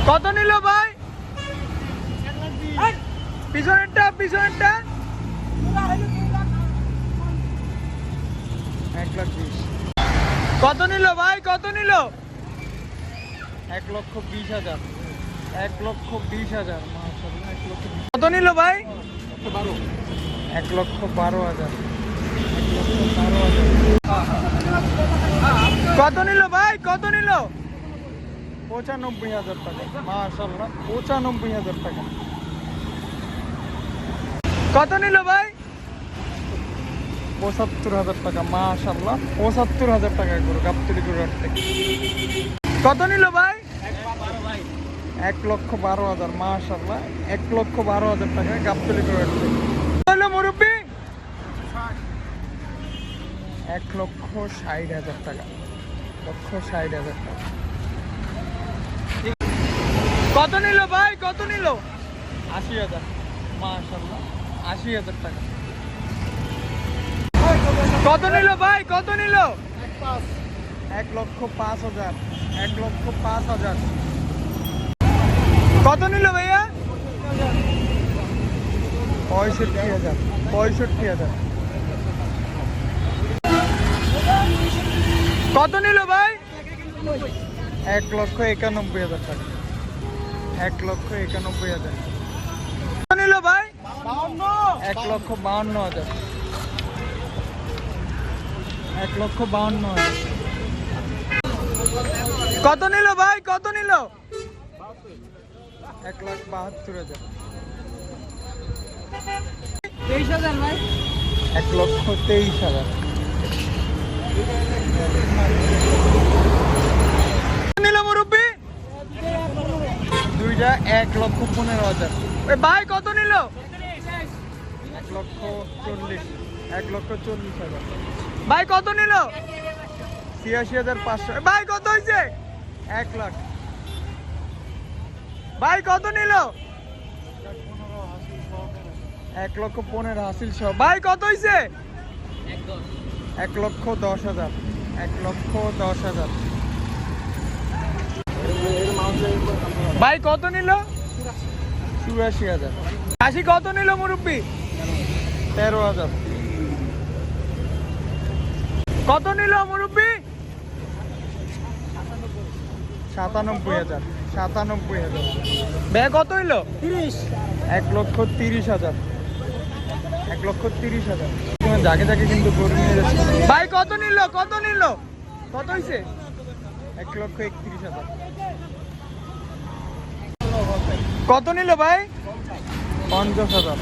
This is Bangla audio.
কত নিল ভাই? পিছনেরটা 1,20,000। কত নিল ভাই? কত নিল? 1,20,000। 1,20,000। কত নিল ভাই? 1,12,000। কত নিল ভাই? কত নিল? 95,000 টাকা। মাশাআল্লাহ, 95,000 টাকা। কত নিল ভাই? 75,000 টাকা। মাশাআল্লাহ, 75,000 টাকা করে গাবতলী করে। কত নিল ভাই? 1,12,000। মাশাআল্লাহ, 1,12,000 টাকা গাবতলী করে। হলো মুরব্বি 1,60,000 টাকা। 1,60,000 টাকা। কত নিল ভাই? কত নিল? 80,000। মাশাআল্লাহ, 80,000 টাকা। কত নিল ভাই? কত নিল? 1,05,000। 1,05,000। কত নিল ভাইয়া? 65,000। 65,000। কত নিল ভাই? 1,91,000 টাকা। 1,91,000। কত নিল ভাই? 1,52,000। 1,52,000। কত নিল ভাই? কত নিল? 1,72,000। 23,000 ভাই। 1,23,000। নিল মুরব্বি? দুইটা 1,15,000। ভাই কত নিল? 1,40,000। 1,40,000। ভাই কত নিল? 86,500। ভাই কত হয়েছে? 1 লাখ। ভাই কত নিল? 1,15,000 হাসিল সহ। ভাই কত হয়েছে? 1,10,000। 1,10,000। ভাই কত নিল? 84,000। খাসি কত নিল মুরব্বি? 13,000। কত নিল মুরব্বি? 97,000। 97,000। ভাই কত হইল? 30। 1,30,000। 1,30,000। জাগে জাগে কিন্তু গরু নিয়ে যাচ্ছে। ভাই কত নিল? কত নিল? কত হয়েছে? 1,31,000। কত নিল ভাই? 50,000।